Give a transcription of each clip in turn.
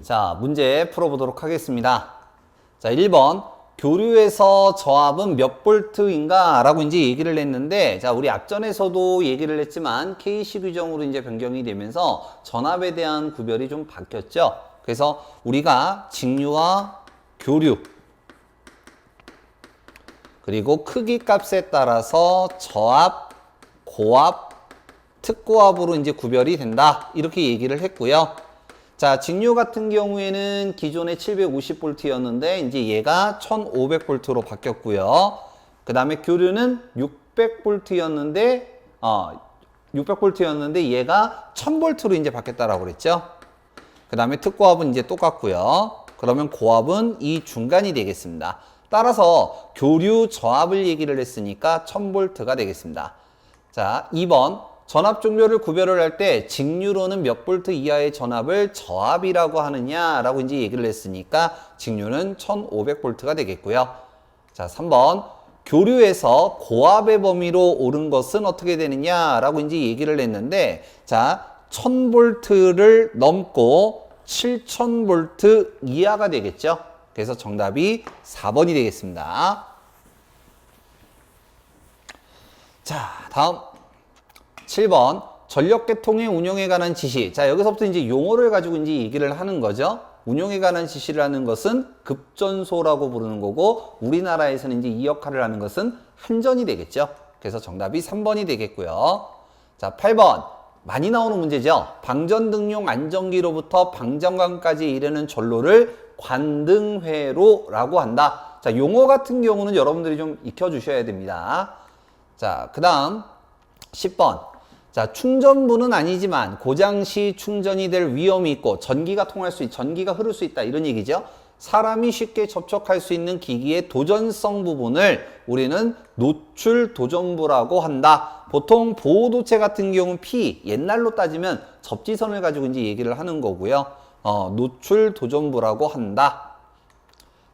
자, 문제 풀어보도록 하겠습니다. 자, 1번. 교류에서 저압은 몇 볼트인가? 라고 이제 얘기를 했는데, 자, 우리 앞전에서도 얘기를 했지만, KC 규정으로 이제 변경이 되면서 전압에 대한 구별이 좀 바뀌었죠. 그래서 우리가 직류와 교류, 그리고 크기 값에 따라서 저압, 고압, 특고압으로 이제 구별이 된다. 이렇게 얘기를 했고요. 자, 직류 같은 경우에는 기존에 750V였는데 이제 얘가 1500V로 바뀌었고요. 그 다음에 교류는 600V였는데 600V였는데 얘가 1000V로 이제 바뀌었다라고 그랬죠. 그 다음에 특고압은 이제 똑같고요. 그러면 고압은 이 중간이 되겠습니다. 따라서 교류 저압을 얘기를 했으니까 1000V가 되겠습니다. 자, 2번. 전압 종류를 구별을 할 때 직류로는 몇 볼트 이하의 전압을 저압이라고 하느냐라고 이제 얘기를 했으니까 직류는 1500V가 되겠고요. 자, 3번. 교류에서 고압의 범위로 오른 것은 어떻게 되느냐라고 이제 얘기를 했는데, 자, 1000V를 넘고 7000V 이하가 되겠죠. 그래서 정답이 4번이 되겠습니다. 자, 다음 7번. 전력계통의 운용에 관한 지시. 자, 여기서부터 이제 용어를 가지고 이제 얘기를 하는 거죠. 운용에 관한 지시를 하는 것은 급전소라고 부르는 거고, 우리나라에서는 이제 이 역할을 하는 것은 한전이 되겠죠. 그래서 정답이 3번이 되겠고요. 자, 8번. 많이 나오는 문제죠. 방전등용 안전기로부터 방전관까지 이르는 전로를 관등회로라고 한다. 자, 용어 같은 경우는 여러분들이 좀 익혀주셔야 됩니다. 자, 그 다음 10번. 자, 충전부는 아니지만 고장 시 충전이 될 위험이 있고 전기가 흐를 수 있다. 이런 얘기죠. 사람이 쉽게 접촉할 수 있는 기기의 도전성 부분을 우리는 노출 도전부라고 한다. 보통 보호도체 같은 경우는 옛날로 따지면 접지선을 가지고 이제 얘기를 하는 거고요. 노출 도전부라고 한다.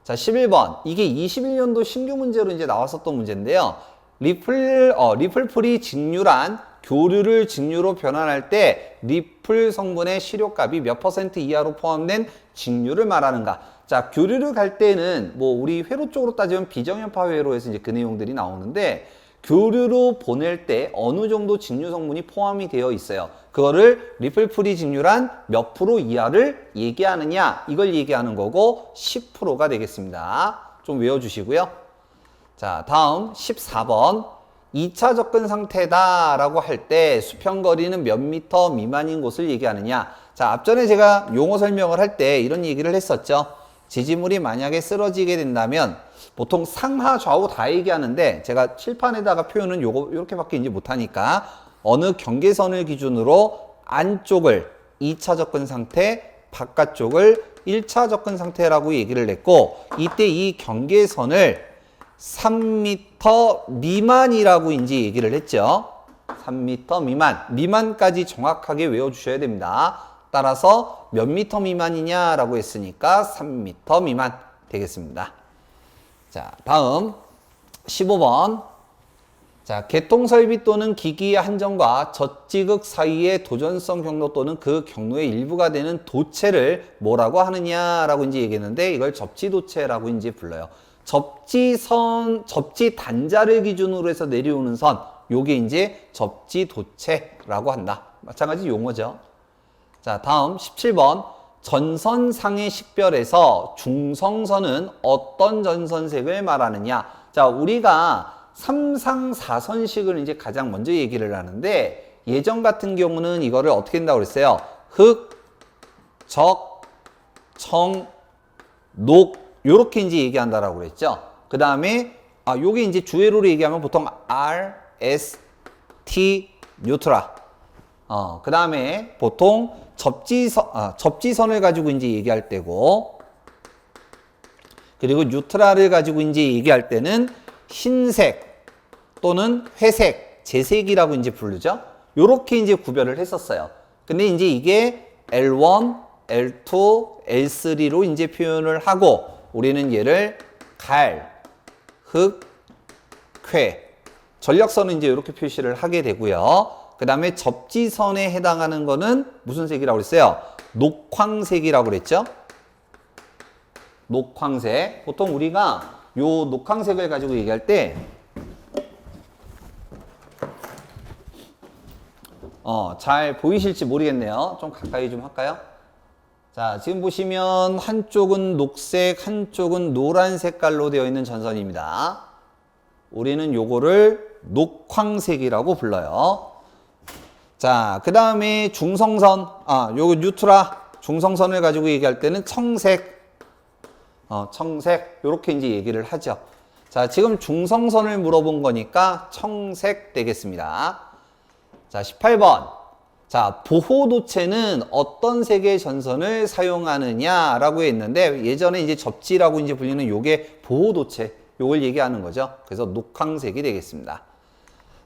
자, 11번. 이게 21년도 신규 문제로 이제 나왔었던 문제인데요. 리플풀이 직류란 교류를 직류로 변환할 때 리플 성분의 시료값이 몇 % 이하로 포함된 직류를 말하는가. 자, 교류를 갈 때는 뭐 우리 회로 쪽으로 따지면 비정연파 회로에서 이제 그 내용들이 나오는데, 교류로 보낼 때 어느 정도 직류 성분이 포함이 되어 있어요. 그거를 리플풀이 직류란 몇 프로 이하를 얘기하느냐, 이걸 얘기하는 거고 10%가 되겠습니다. 좀 외워주시고요. 자, 다음 14번. 2차 접근 상태다 라고 할 때 수평거리는 몇 미터 미만인 곳을 얘기하느냐. 자, 앞전에 제가 용어 설명을 할 때 이런 얘기를 했었죠. 지지물이 만약에 쓰러지게 된다면 보통 상하 좌우 다 얘기하는데, 제가 칠판에다가 표현은 요렇게밖에 이제 못하니까 어느 경계선을 기준으로 안쪽을 2차 접근 상태, 바깥쪽을 1차 접근 상태라고 얘기를 했고, 이때 이 경계선을 3m 미만이라고 이제 얘기를 했죠. 3m 미만. 미만까지 정확하게 외워주셔야 됩니다. 따라서 몇 미터 미만이냐라고 했으니까 3m 미만 되겠습니다. 자, 다음 15번. 자, 개통설비 또는 기기의 한정과 젖지극 사이의 도전성 경로 또는 그 경로의 일부가 되는 도체를 뭐라고 하느냐라고 이제 얘기했는데, 이걸 접지도체라고 이제 불러요. 접지 단자를 기준으로 해서 내려오는 선, 요게 이제 접지도체라고 한다. 마찬가지 용어죠. 자, 다음 17번. 전선상의 식별에서 중성선은 어떤 전선색을 말하느냐. 자, 우리가 3상 4선식을 이제 가장 먼저 얘기를 하는데, 예전 같은 경우는 이거를 어떻게 한다고 그랬어요? 흑, 적, 청, 녹, 요렇게 이제 얘기한다라고 그랬죠. 그 다음에, 요게 이제 주회로로 얘기하면 보통 R, S, T, 뉴트라. 그 다음에 보통 접지선을 가지고 이제 얘기할 때고, 그리고 뉴트라를 가지고 이제 얘기할 때는 흰색 또는 회색, 재색이라고 이제 부르죠. 요렇게 이제 구별을 했었어요. 근데 이제 이게 L1, L2, L3로 이제 표현을 하고, 우리는 얘를 갈, 흑, 쾌, 전력선은 이제 이렇게 표시를 하게 되고요. 그 다음에 접지선에 해당하는 거는 무슨 색이라고 그랬어요? 녹황색이라고 그랬죠? 녹황색. 보통 우리가 요 녹황색을 가지고 얘기할 때 잘 보이실지 모르겠네요. 좀 가까이 좀 할까요? 자, 지금 보시면 한쪽은 녹색, 한쪽은 노란 색깔로 되어 있는 전선입니다. 우리는 요거를 녹황색이라고 불러요. 자, 그 다음에 중성선, 요거 뉴트라, 중성선을 가지고 얘기할 때는 청색, 청색, 요렇게 이제 얘기를 하죠. 자, 지금 중성선을 물어본 거니까 청색 되겠습니다. 자, 18번. 자, 보호도체는 어떤 색의 전선을 사용하느냐라고 했는데 예전에 이제 접지라고 이제 불리는 요게 보호도체, 요걸 얘기하는 거죠. 그래서 녹황색이 되겠습니다.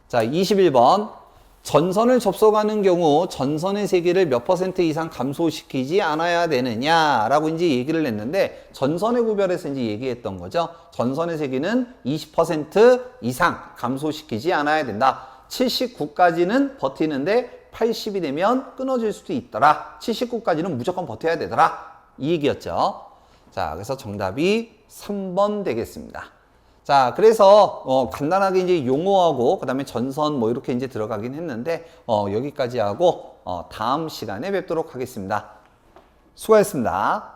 자, 21번. 전선을 접속하는 경우 전선의 세기를 몇 % 이상 감소시키지 않아야 되느냐라고 이제 얘기를 했는데 전선의 구별에서 이제 얘기했던 거죠. 전선의 세기는 20% 이상 감소시키지 않아야 된다. 79까지는 버티는데 80이 되면 끊어질 수도 있더라. 79까지는 무조건 버텨야 되더라. 이 얘기였죠. 자, 그래서 정답이 3번 되겠습니다. 자, 그래서 간단하게 이제 용어하고 그다음에 전선 뭐 이렇게 이제 들어가긴 했는데 여기까지 하고 다음 시간에 뵙도록 하겠습니다. 수고하셨습니다.